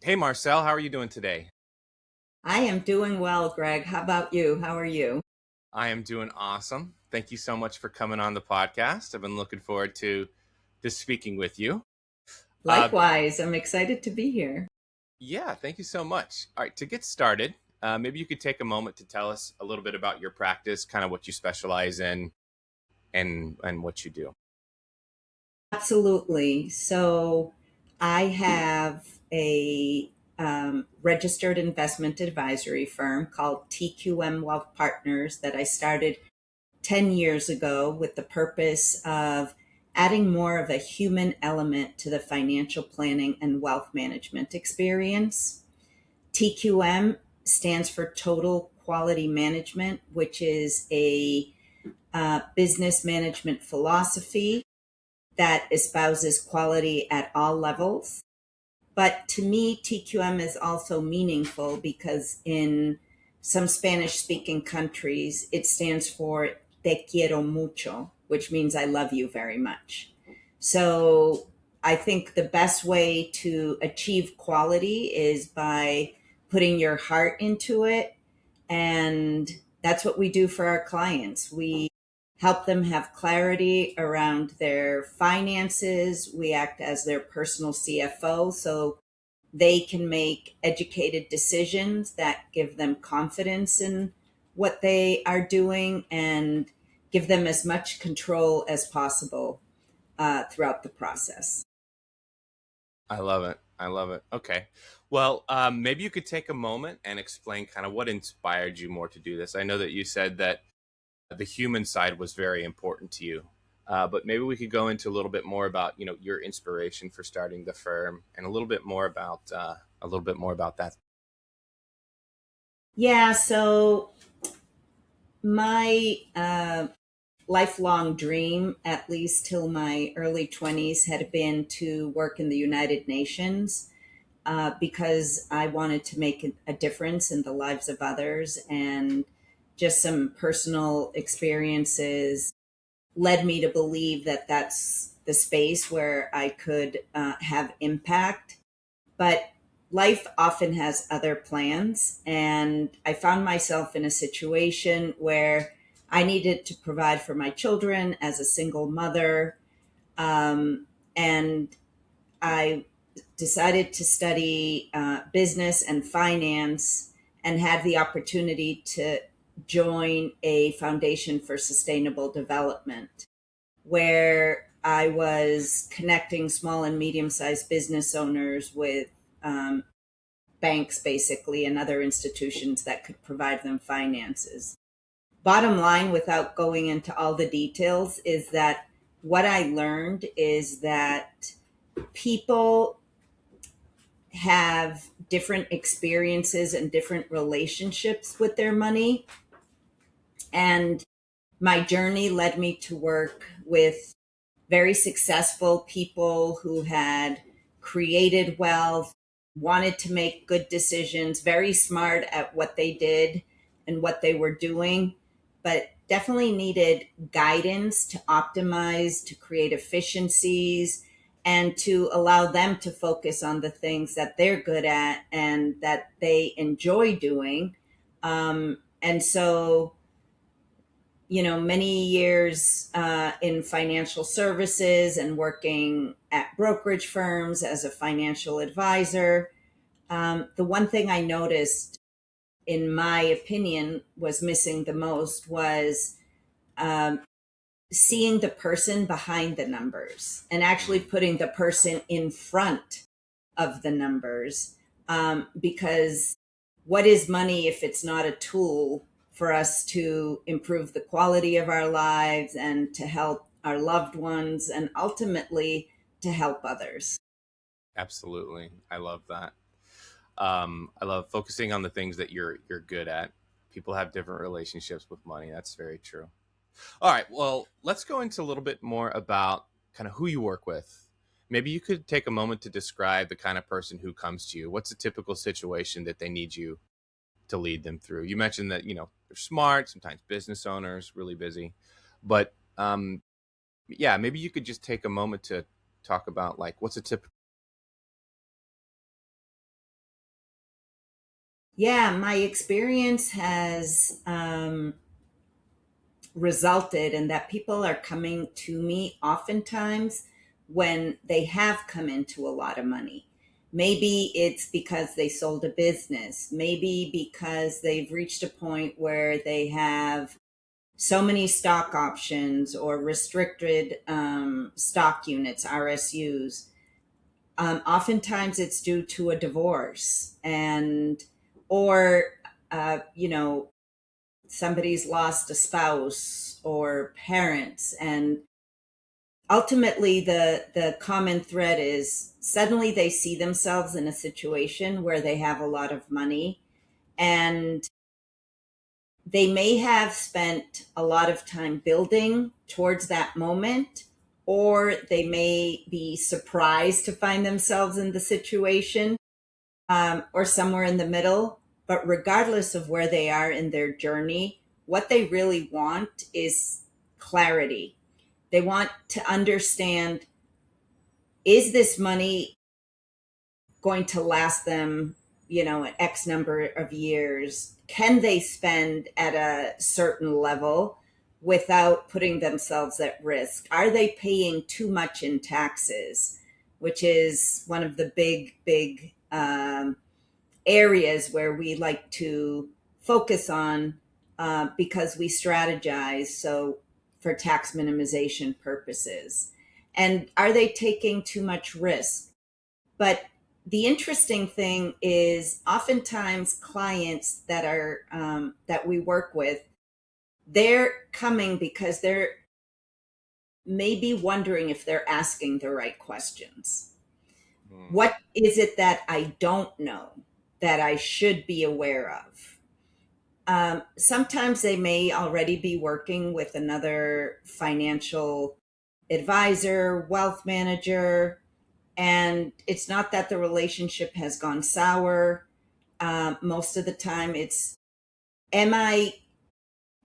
Hey Marcel, how are you doing today? I am doing well, Greg. How about you? How are you? I am doing awesome. Thank you so much for coming on the podcast. I've been looking forward to speaking with you. Uh, Likewise, I'm excited to be here. yeah, thank you so much. All right, to get started, maybe you could take a moment to tell us a little bit about your practice, kind of what you specialize in, and what you do. Absolutely. So, I have a registered investment advisory firm called TQM Wealth Partners that I started 10 years ago with the purpose of adding more of a human element to the financial planning and wealth management experience. TQM stands for Total Quality Management, which is a business management philosophy that espouses quality at all levels. But to me, TQM is also meaningful because in some Spanish speaking countries, it stands for Te quiero mucho, which means I love you very much. So I think the best way to achieve quality is by putting your heart into it. And that's what we do for our clients. We help them have clarity around their finances. We act as their personal CFO so they can make educated decisions that give them confidence in what they are doing and give them as much control as possible throughout the process. I love it. I love it. Okay. Well, maybe you could take a moment and explain kind of what inspired you more to do this. I know that you said that the human side was very important to you. But maybe we could go into a little bit more about your inspiration for starting the firm and a little bit more about that. Yeah, so my lifelong dream, at least till my early 20s, had been to work in the United Nations because I wanted to make a difference in the lives of others. And just some personal experiences led me to believe that that's the space where I could have impact. But life often has other plans. And I found myself in a situation where I needed to provide for my children as a single mother. And I decided to study business and finance and had the opportunity to join a foundation for sustainable development where I was connecting small and medium sized business owners with um, banks, basically, and other institutions that could provide them finances. Bottom line, without going into all the details, is that what I learned is that people have different experiences and different relationships with their money. And my journey led me to work with very successful people who had created wealth, wanted to make good decisions, very smart at what they did and what they were doing, but definitely needed guidance to optimize, to create efficiencies, and to allow them to focus on the things that they're good at and that they enjoy doing. And so many years in financial services and working at brokerage firms as a financial advisor. The one thing I noticed, in my opinion, was missing the most was um, seeing the person behind the numbers and actually Mm. putting the person in front of the numbers. Because what is money if it's not a tool for us to improve the quality of our lives and to help our loved ones and ultimately to help others? Absolutely, I love that. I love focusing on the things that you're good at. People have different relationships with money. That's very true. All right, well, let's go into a little bit more about kind of who you work with. Maybe you could take a moment to describe the kind of person who comes to you. What's a typical situation that they need you to lead them through? You mentioned that, they're smart, sometimes business owners, really busy. But yeah, maybe you could just take a moment to talk about like what's a typical Yeah, my experience has resulted in that people are coming to me oftentimes when they have come into a lot of money. Maybe it's because they sold a business, maybe because they've reached a point where they have so many stock options or restricted stock units, RSUs. Oftentimes it's due to a divorce and, or, somebody's lost a spouse or parents, and ultimately the common thread is suddenly they see themselves in a situation where they have a lot of money, and they may have spent a lot of time building towards that moment, or they may be surprised to find themselves in the situation, or somewhere in the middle. But regardless of where they are in their journey, what they really want is clarity. They want to understand, is this money going to last them, an X number of years? Can they spend at a certain level without putting themselves at risk? Are they paying too much in taxes, which is one of the big areas where we like to focus on, because we strategize so for tax minimization purposes. And are they taking too much risk? But the interesting thing is oftentimes clients that we work with, they're coming because they're maybe wondering if they're asking the right questions. Hmm. What is it that I don't know that I should be aware of? Sometimes they may already be working with another financial advisor, wealth manager, and it's not that the relationship has gone sour. Most of the time, it's, am I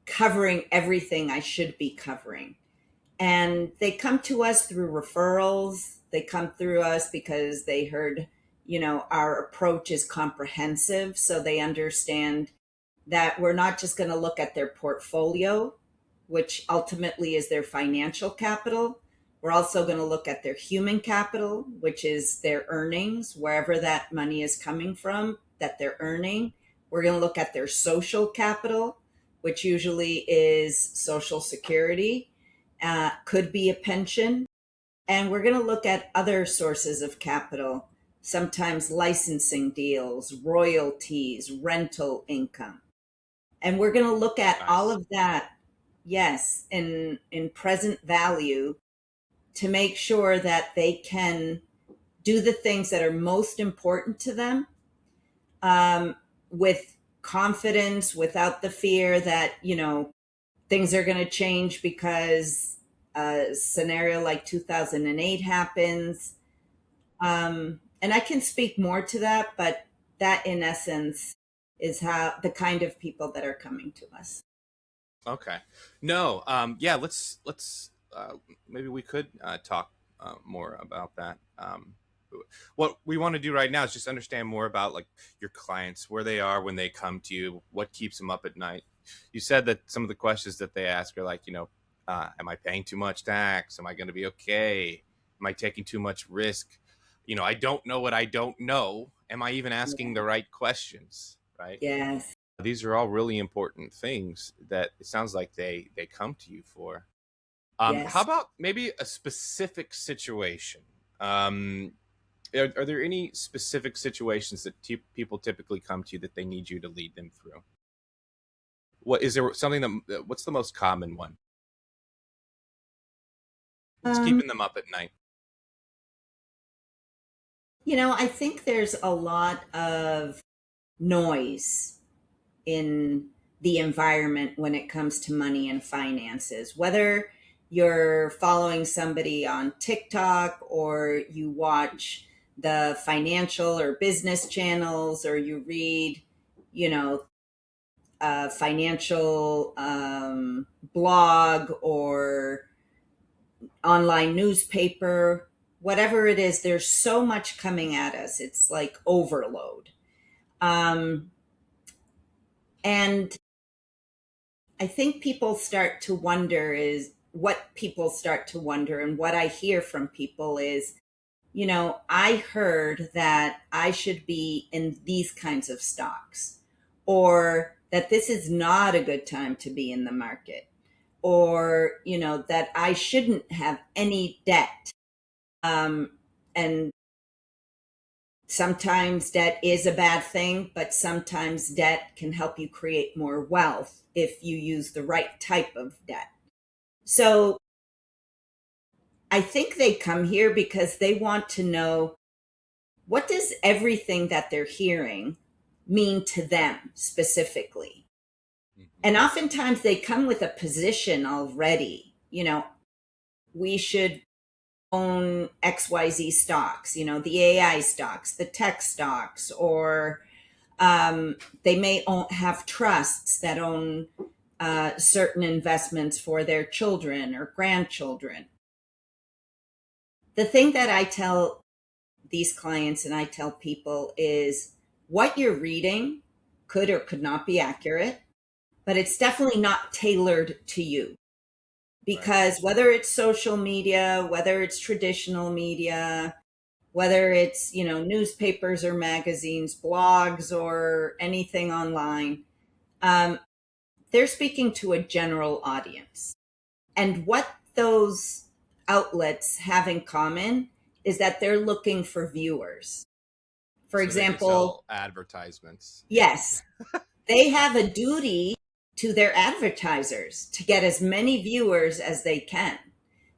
covering everything I should be covering? And they come to us through referrals. They come through us because they heard, our approach is comprehensive. So they understand that we're not just going to look at their portfolio, which ultimately is their financial capital. We're also going to look at their human capital, which is their earnings, wherever that money is coming from that they're earning. We're going to look at their social capital, which usually is Social Security, could be a pension. And we're going to look at other sources of capital, sometimes licensing deals, royalties, rental income. And we're going to look at all Nice. of that, yes, in present value, to make sure that they can do the things that are most important to them, um, with confidence, without the fear that, things are going to change because a scenario like 2008 happens. And I can speak more to that, but that in essence is how the kind of people that are coming to us. Okay. No. Yeah. Let's. Maybe we could talk more about that. What we want to do right now is just understand more about like your clients, where they are when they come to you, what keeps them up at night. You said that some of the questions that they ask are like, am I paying too much tax? Am I going to be okay? Am I taking too much risk? I don't know what I don't know. Am I even asking the right questions? Right. Yes. These are all really important things that it sounds like they come to you for. How Yes. about maybe a specific situation? Um, are there any specific situations that people typically come to you that they need you to lead them through? What is there something that what's the most common one? What's Um, keeping them up at night? I think there's a lot of noise in the environment when it comes to money and finances. Whether you're following somebody on TikTok, or you watch the financial or business channels, or you read, you know, a financial blog or online newspaper, whatever it is, there's so much coming at us. It's like overload. Um, And I think people start to wonder is what people start to wonder, and what I hear from people is, I heard that I should be in these kinds of stocks, or that this is not a good time to be in the market, or, that I shouldn't have any debt. And sometimes debt is a bad thing, but sometimes debt can help you create more wealth if you use the right type of debt. So I think they come here because they want to know, what does everything that they're hearing mean to them specifically? Mm-hmm. And oftentimes they come with a position already. We should own XYZ stocks, the AI stocks, the tech stocks, or they may have trusts that own certain investments for their children or grandchildren. The thing that I tell these clients and I tell people is, what you're reading could or could not be accurate, but it's definitely not tailored to you. Because Right. whether it's social media, whether it's traditional media, whether it's, newspapers or magazines, blogs, or anything online, um, they're speaking to a general audience. And what those outlets have in common is that they're looking for viewers. For So they can example, sell advertisements. Yeah. yes, they have a duty to their advertisers to get as many viewers as they can.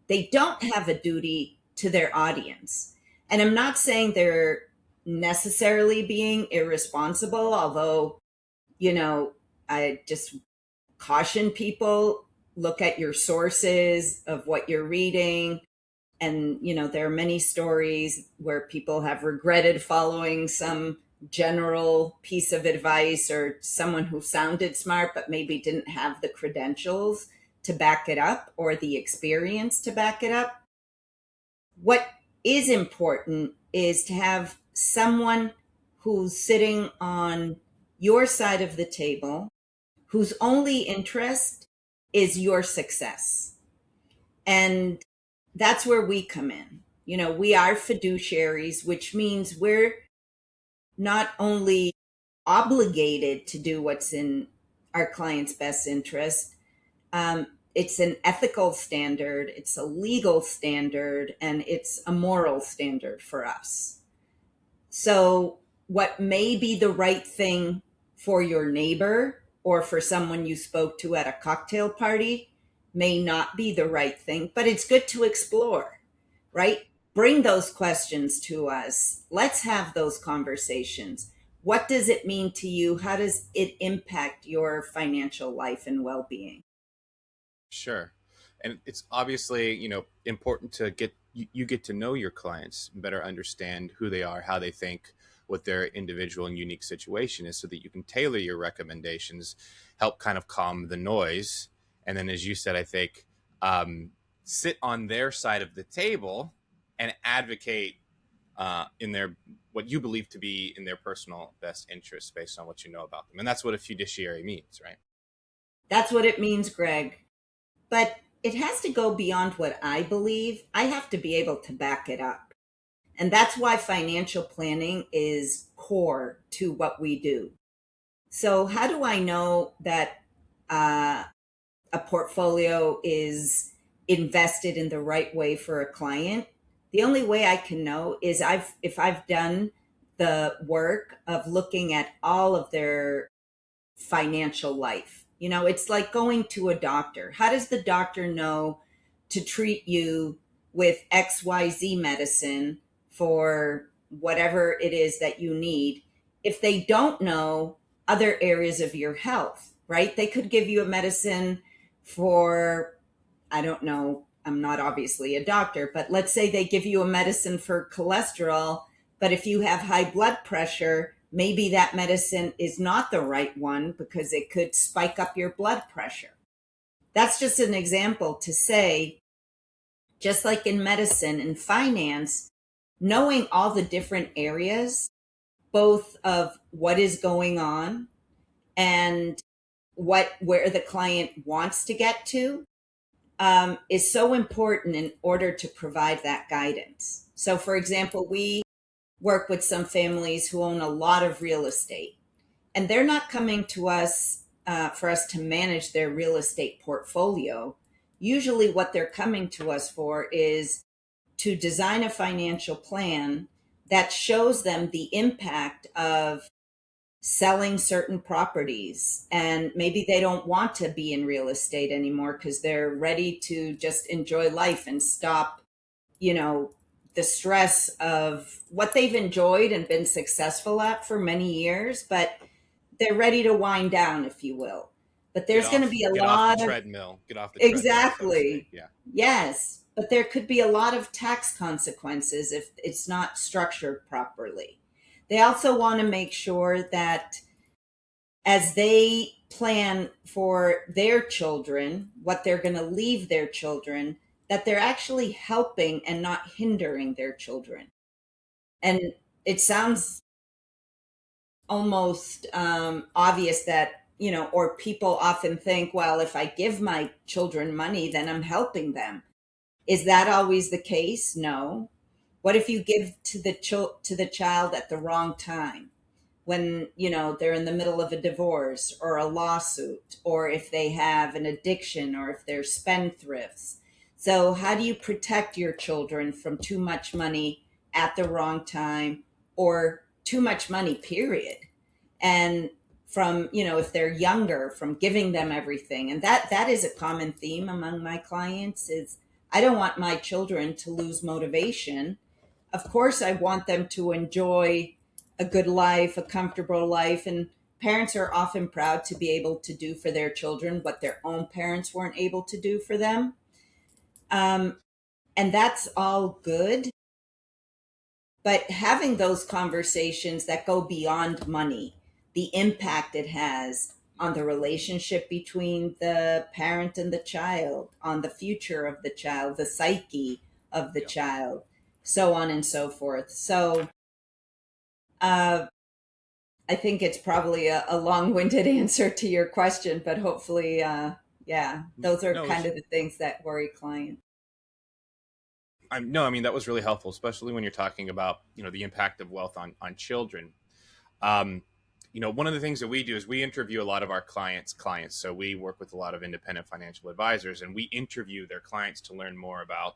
They don't have a duty to their audience. And I'm not saying they're necessarily being irresponsible, although, I just caution people, look at your sources of what you're reading. And, there are many stories where people have regretted following some general piece of advice, or someone who sounded smart but maybe didn't have the credentials to back it up or the experience to back it up. What is important is to have someone who's sitting on your side of the table, whose only interest is your success. And that's where we come in. We are fiduciaries, which means we're not only obligated to do what's in our client's best interest, it's an ethical standard, it's a legal standard, and it's a moral standard for us. So, what may be the right thing for your neighbor or for someone you spoke to at a cocktail party may not be the right thing, but it's good to explore, right? Bring those questions to us. Let's have those conversations. What does it mean to you? How does it impact your financial life and well being? Sure. And it's obviously, important to you get to know your clients, better understand who they are, how they think, what their individual and unique situation is, so that you can tailor your recommendations, help kind of calm the noise. And then, as you said, I think, sit on their side of the table and advocate in their what you believe to be in their personal best interests based on what you know about them. And that's what a fiduciary means, right? That's what it means, Greg. But it has to go beyond what I believe. I have to be able to back it up. And that's why financial planning is core to what we do. So, how do I know that uh, a portfolio is invested in the right way for a client? The only way I can know is if I've done the work of looking at all of their financial life. It's like going to a doctor. How does the doctor know to treat you with XYZ medicine for whatever it is that you need if they don't know other areas of your health, right? They could give you a medicine for, I don't know, I'm not obviously a doctor, but let's say they give you a medicine for cholesterol, but if you have high blood pressure, maybe that medicine is not the right one because it could spike up your blood pressure. That's just an example to say, just like in medicine and finance, knowing all the different areas, both of what is going on and where the client wants to get to is so important in order to provide that guidance. So, for example, we work with some families who own a lot of real estate, and they're not coming to us for us to manage their real estate portfolio. Usually, what they're coming to us for is to design a financial plan that shows them the impact of selling certain properties, and maybe they don't want to be in real estate anymore because they're ready to just enjoy life and stop, you know, the stress of what they've enjoyed and been successful at for many years, but they're ready to wind down, if you will. But there's going to be a Get off the lot of treadmill. Get off the treadmill, so to speak. exactly. Yeah. Yes, but there could be a lot of tax consequences if it's not structured properly. They also want to make sure that as they plan for their children, what they're going to leave their children, that they're actually helping and not hindering their children. And it sounds almost obvious that, you know, or people often think, well, if I give my children money, then I'm helping them. Is that always the case? No. What if you give to the child at the wrong time? When, you know, they're in the middle of a divorce or a lawsuit, or if they have an addiction, or if they're spendthrifts. So how do you protect your children from too much money at the wrong time, or too much money, period? And from, you know, if they're younger, from giving them everything. And that is a common theme among my clients is, I don't want my children to lose motivation. Of course, I want them to enjoy a good life, a comfortable life. And parents are often proud to be able to do for their children what their own parents weren't able to do for them. And that's all good. But having those conversations that go beyond money, the impact it has on the relationship between the parent and the child, on the future of the child, the psyche of the child, so on and so forth. So, I think it's probably a long-winded answer to your question, but hopefully, yeah, those are No, kind of the things that worry clients. no, I mean, that was really helpful, especially when you're talking about, you know, the impact of wealth on children. Um, you know, one of the things that we do is we interview a lot of our clients. So we work with a lot of independent financial advisors, and we interview their clients to learn more about,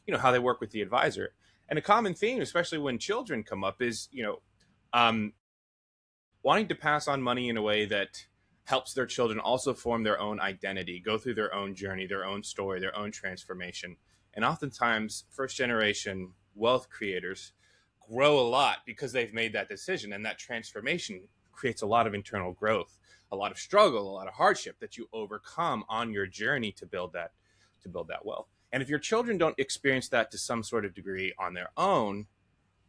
you know, how they work with the advisor. And a common theme, especially when children come up, is, you know, um, wanting to pass on money in a way that helps their children also form their own identity, go through their own journey, their own story, their own transformation. And oftentimes, first generation wealth creators grow a lot because they've made that decision. And that transformation creates a lot of internal growth, a lot of struggle, a lot of hardship that you overcome on your journey to build that wealth. And if your children don't experience that to some sort of degree on their own,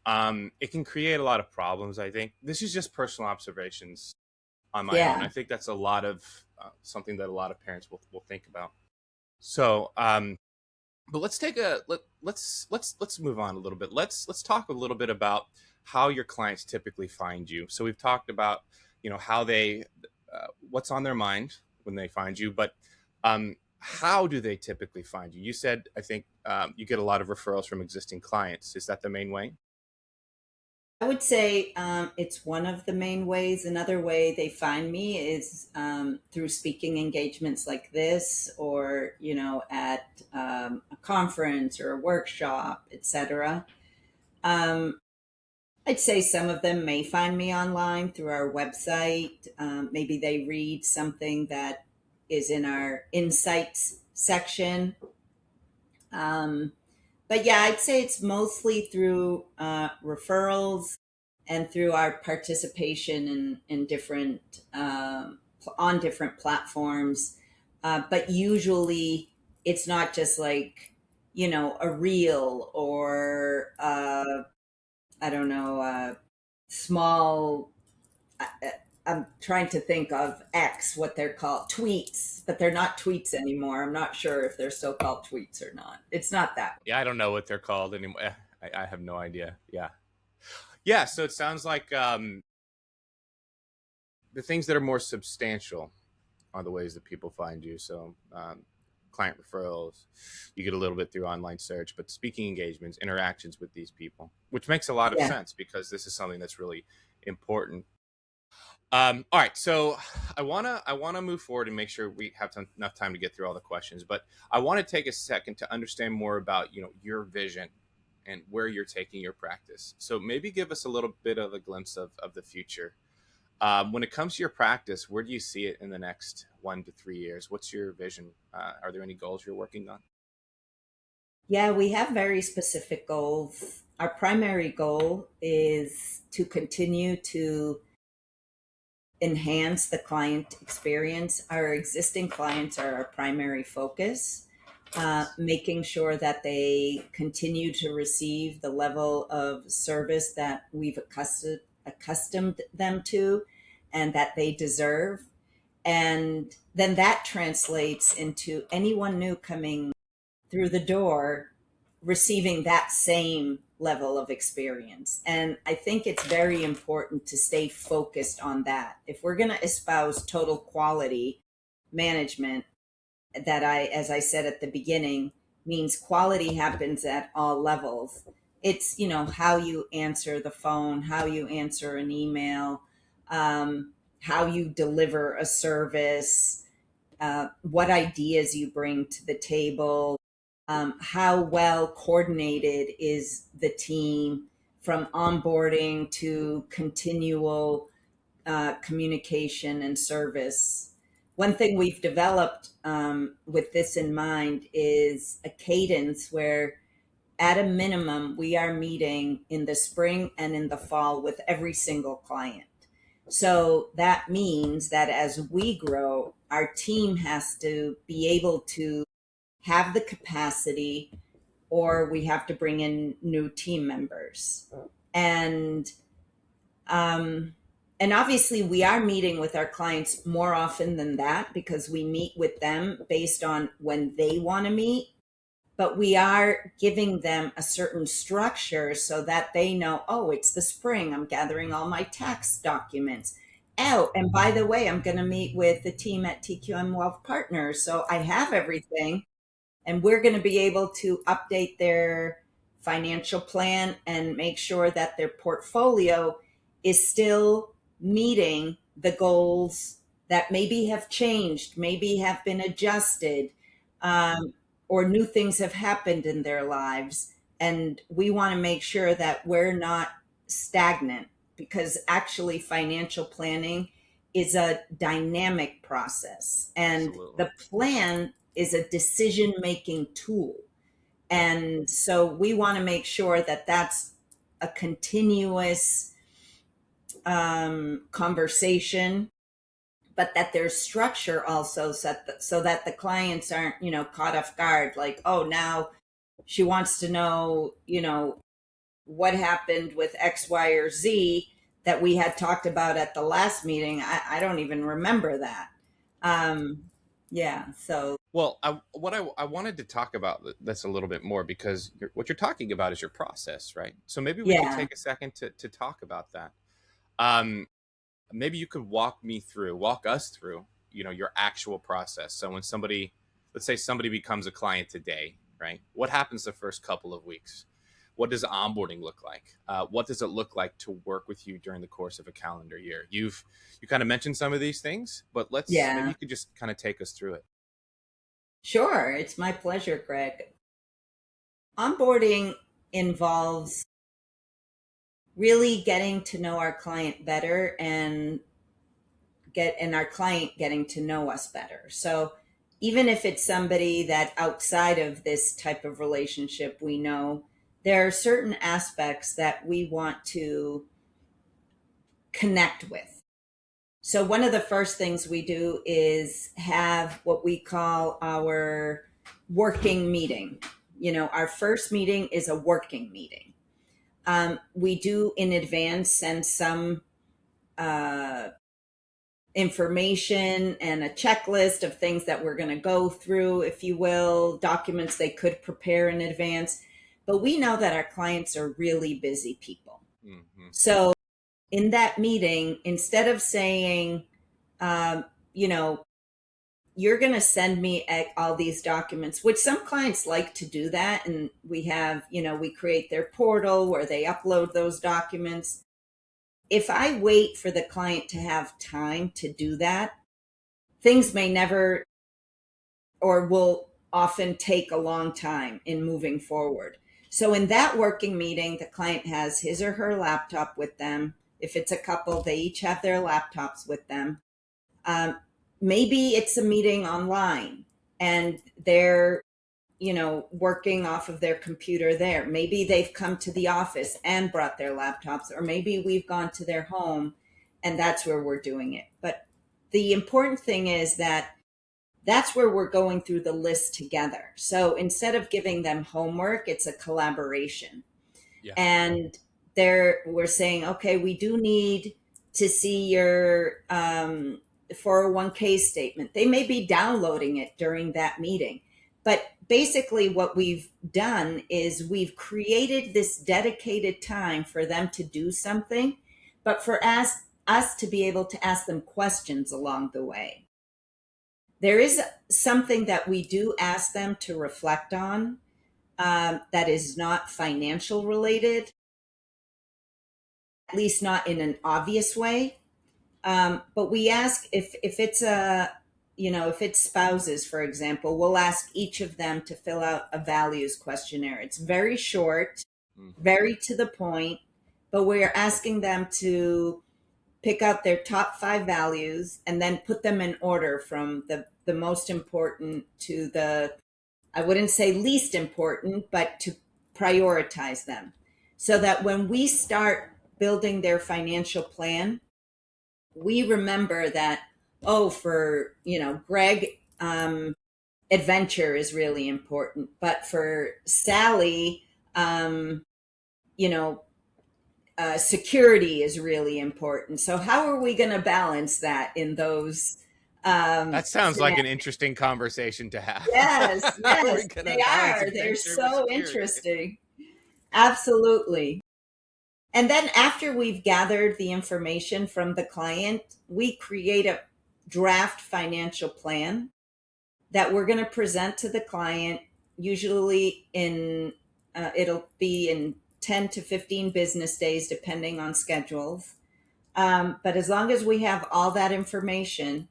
it can create a lot of problems. I think this is just personal observations on my own. Yeah. I think that's a lot of something that a lot of parents will think about. So, but let's take a let's move on a little bit. Let's talk a little bit about how your clients typically find you. So we've talked about, you know, how they what's on their mind when they find you, but how do they typically find you? You said, I think you get a lot of referrals from existing clients. Is that the main way? I would say it's one of the main ways. Another way they find me is through speaking engagements like this, or, you know, at a conference or a workshop, etc. Um, I'd say some of them may find me online through our website. Maybe they read something that is in our insights section. Um, but yeah, I'd say it's mostly through referrals and through our participation in different on different platforms. But usually, it's not just like, you know, a reel or I don't know, small. I, I'm trying to think of X, what they're called, tweets, but they're not tweets anymore. I'm not sure if they're still called tweets or not. It's not that. Yeah, I don't know what they're called anymore. I have no idea. Yeah. Yeah. So it sounds like the things that are more substantial are the ways that people find you. So client referrals, you get a little bit through online search, but speaking engagements, interactions with these people, which makes a lot of Yeah. sense because this is something that's really important. All right, so I wanna move forward and make sure we have enough time to get through all the questions. But I want to take a second to understand more about your vision and where you're taking your practice. So maybe give us a little bit of a glimpse of the future. When it comes to your practice, where do you see it in the next 1 to 3 years? What's your vision? Are there any goals you're working on? Yeah, we have very specific goals. Our primary goal is to continue to enhance the client experience. Our existing clients are our primary focus, making sure that they continue to receive the level of service that we've accustomed them to and that they deserve. And then that translates into anyone new coming through the door receiving that same level of experience. And I think it's very important to stay focused on that. If we're going to espouse total quality management, as I said at the beginning, means quality happens at all levels. It's, how you answer the phone, how you answer an email, how you deliver a service, what ideas you bring to the table, how well coordinated is the team from onboarding to continual communication and service. One thing we've developed with this in mind is a cadence where, at a minimum, we are meeting in the spring and in the fall with every single client. So that means that as we grow, our team has to be able to have the capacity, or we have to bring in new team members. And and obviously we are meeting with our clients more often than that because we meet with them based on when they want to meet, but we are giving them a certain structure so that they know, oh, it's the spring, I'm gathering all my tax documents. Oh, and by the way, I'm going to meet with the team at TQM Wealth Partners, so I have everything, and we're going to be able to update their financial plan and make sure that their portfolio is still meeting the goals that maybe have changed, maybe have been adjusted, um, or new things have happened in their lives. And we want to make sure that we're not stagnant, because actually financial planning is a dynamic process, and Absolutely. the plan is a decision making tool. And so we want to make sure that that's a continuous conversation, but that there's structure also, so that the clients aren't, caught off guard, like, oh, now she wants to know, what happened with X, Y, or Z that we had talked about at the last meeting. I don't even remember that. Um, yeah. So, Well, I wanted to talk about this a little bit more because what you're talking about is your process, right? So maybe we could yeah. take a second to talk about that. Um, Maybe you could walk us through, your actual process. So when let's say somebody becomes a client today, right? What happens the first couple of weeks? What does onboarding look like? What does it look like to work with you during the course of a calendar year? You kind of mentioned some of these things, but maybe Yeah. you could just kind of take us through it. Sure. It's my pleasure, Greg. Onboarding involves really getting to know our client better, and our client getting to know us better. So even if it's somebody that outside of this type of relationship we know, there are certain aspects that we want to connect with. So one of the first things we do is have what we call our working meeting. Our first meeting is a working meeting. We do in advance send some uh, information and a checklist of things that we're going to go through, if you will, documents they could prepare in advance. But we know that our clients are really busy people. Hmm. So in that meeting, instead of saying, um, you know, you're going to send me all these documents, which some clients like to do that. And we have, we create their portal where they upload those documents. If I wait for the client to have time to do that, things may never or will often take a long time in moving forward. So in that working meeting, the client has his or her laptop with them. If it's a couple, they each have their laptops with them. Um, Maybe it's a meeting online and they're, working off of their computer there. Maybe they've come to the office and brought their laptops, or maybe we've gone to their home and that's where we're doing it. But the important thing is that that's where we're going through the list together. So instead of giving them homework, it's a collaboration. Yeah. And we're saying, okay, we do need to see your 401k statement. They may be downloading it during that meeting. But basically, what we've done is we've created this dedicated time for them to do something, but for us to be able to ask them questions along the way. There is something that we do ask them to reflect on that is not financial related, at least not in an obvious way. But we ask if it's if it's spouses, for example, we'll ask each of them to fill out a values questionnaire. It's very short, very to the point, but we're asking them to pick out their top 5 values and then put them in order from the most important to the, I wouldn't say least important, but to prioritize them. So that when we start building their financial plan, we remember that, for, Greg, adventure is really important. But for Sally, you know, security is really important. So how are we going to balance that in those That sounds like an interesting conversation to have. Yes, How are we yes, gonna they balance are. They're adventure with so security? interesting. Absolutely. And then after we've gathered the information from the client, we create a draft financial plan that we're going to present to the client, usually it'll be in 10 to 15 business days, depending on schedules. But as long as we have all that information,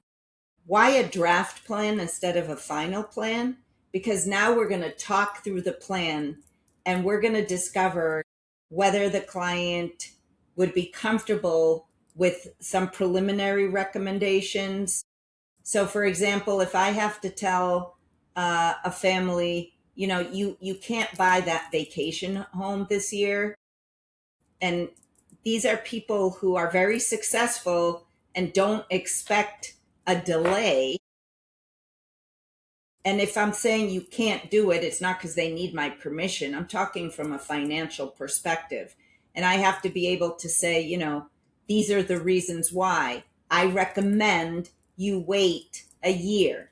why a draft plan instead of a final plan? Because now we're going to talk through the plan and we're going to discover whether the client would be comfortable with some preliminary recommendations. So, for example, if I have to tell a family, you can't buy that vacation home this year, and these are people who are very successful and don't expect a delay. And if I'm saying you can't do it, it's not because they need my permission. I'm talking from a financial perspective. And I have to be able to say, these are the reasons why I recommend you wait a year,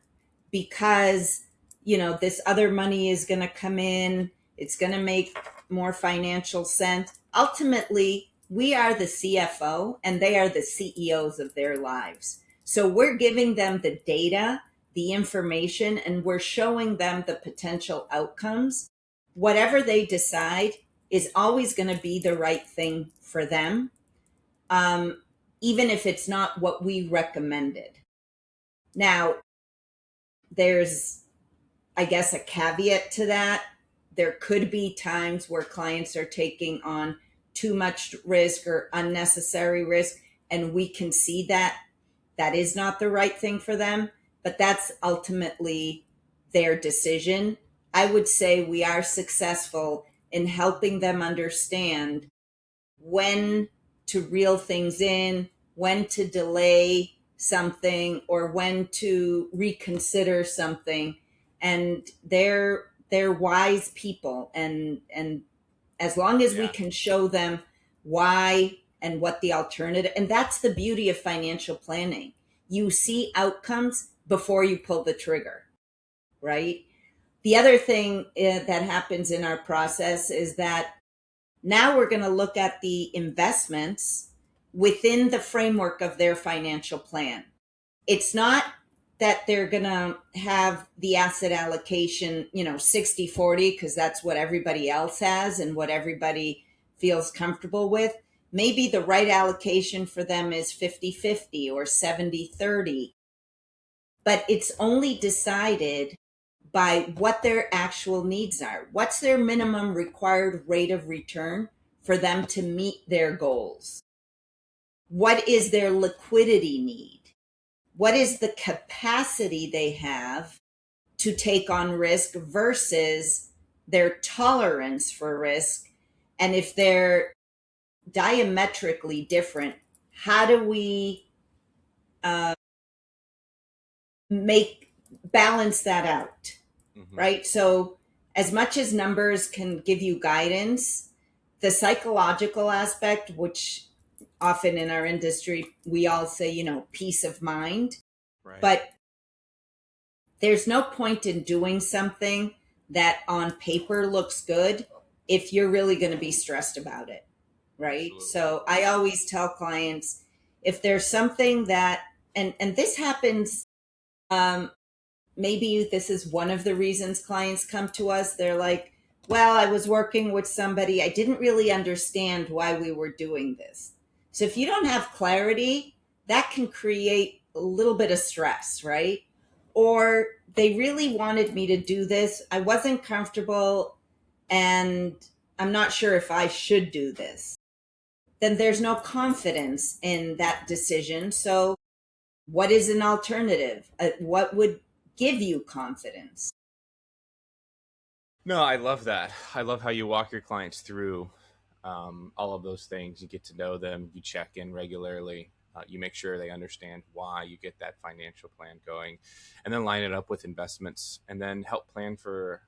because, this other money is going to come in. It's going to make more financial sense. Ultimately, we are the CFO and they are the CEOs of their lives. So we're giving them the data, the information, and we're showing them the potential outcomes. Whatever they decide is always going to be the right thing for them, even if it's not what we recommended. Now, there's, I guess, a caveat to that. There could be times where clients are taking on too much risk or unnecessary risk, and we can see that that is not the right thing for them, but that's ultimately their decision. I would say we are successful in helping them understand when to reel things in, when to delay something, or when to reconsider something. And they're wise people, and as long as we Yeah. can show them why and what the alternative, and that's the beauty of financial planning. You see outcomes before you pull the trigger, right? The other thing that happens in our process is that now we're going to look at the investments within the framework of their financial plan. It's not that they're going to have the asset allocation, 60/40, because that's what everybody else has and what everybody feels comfortable with. Maybe the right allocation for them is 50/50 or 70/30, but it's only decided by what their actual needs are. What's their minimum required rate of return for them to meet their goals? What is their liquidity need? What is the capacity they have to take on risk versus their tolerance for risk? And if they're diametrically different, how do we make balance that out? Right? So as much as numbers can give you guidance, the psychological aspect, which often in our industry we all say, peace of mind, Right. but there's no point in doing something that on paper looks good if you're really going to be stressed about it, right? Absolutely. So I always tell clients, if there's something that, and this happens, maybe this is one of the reasons clients come to us. They're like, well, I was working with somebody, I didn't really understand why we were doing this. So if you don't have clarity, that can create a little bit of stress, right? Or they really wanted me to do this, I wasn't comfortable, and I'm not sure if I should do this. Then there's no confidence in that decision. So what is an alternative? What would give you confidence? No, I love that. I love how you walk your clients through all of those things. You get to know them, you check in regularly, you make sure they understand why you get that financial plan going, and then line it up with investments and then help plan for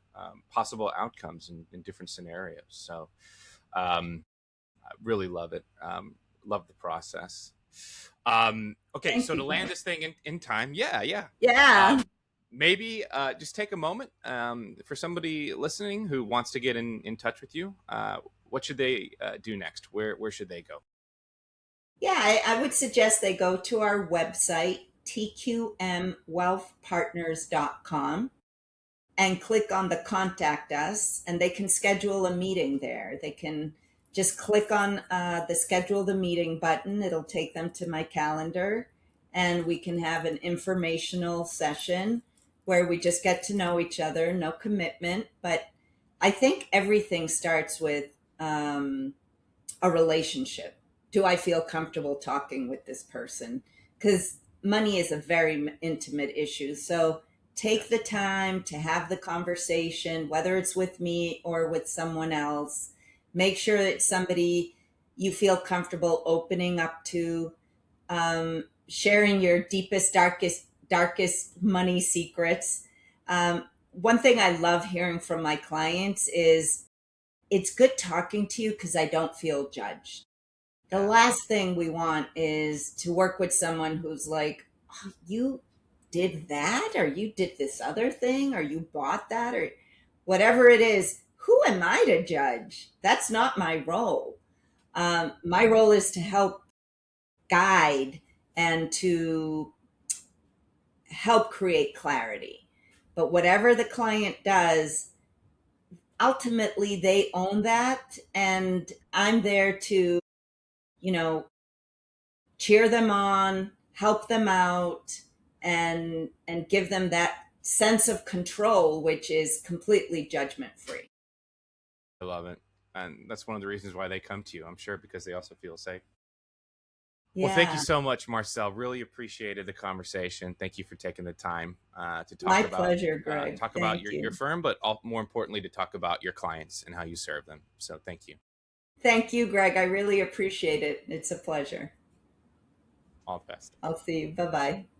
possible outcomes in different scenarios. So, I really love it. Love the process. Okay, Thank so to you. land this thing in time, yeah. Yeah. Maybe just take a moment for somebody listening who wants to get in touch with you. What should they do next? Where should they go? Yeah, I would suggest they go to our website, tqmwealthpartners.com, and click on the contact us, and they can schedule a meeting there. They can just click on the schedule the meeting button. It'll take them to my calendar, and we can have an informational session where we just get to know each other, no commitment. But I think everything starts with a relationship. Do I feel comfortable talking with this person? Because money is a very intimate issue. So take the time to have the conversation, whether it's with me or with someone else. Make sure it's somebody you feel comfortable opening up to, sharing your deepest, darkest money secrets. One thing I love hearing from my clients is, it's good talking to you because I don't feel judged. The Yeah. last thing we want is to work with someone who's like, oh, you did that, or you did this other thing, or you bought that, or whatever it is. Who am I to judge? That's not my role. My role is to help guide and to help create clarity. But whatever the client does, ultimately they own that. And I'm there to, you know, cheer them on, help them out, and give them that sense of control, which is completely judgment free. I love it, and that's one of the reasons why they come to you. I'm sure because they also feel safe. Well, thank you Yeah, so much, Marcel. Really appreciated the conversation. Thank you for taking the time to my pleasure, Greg. talk about Thank your you. firm, but more importantly, to talk about your clients and how you serve them. So, thank you. Thank you, Greg. I really appreciate it. It's a pleasure. All the best. I'll see you. Bye bye.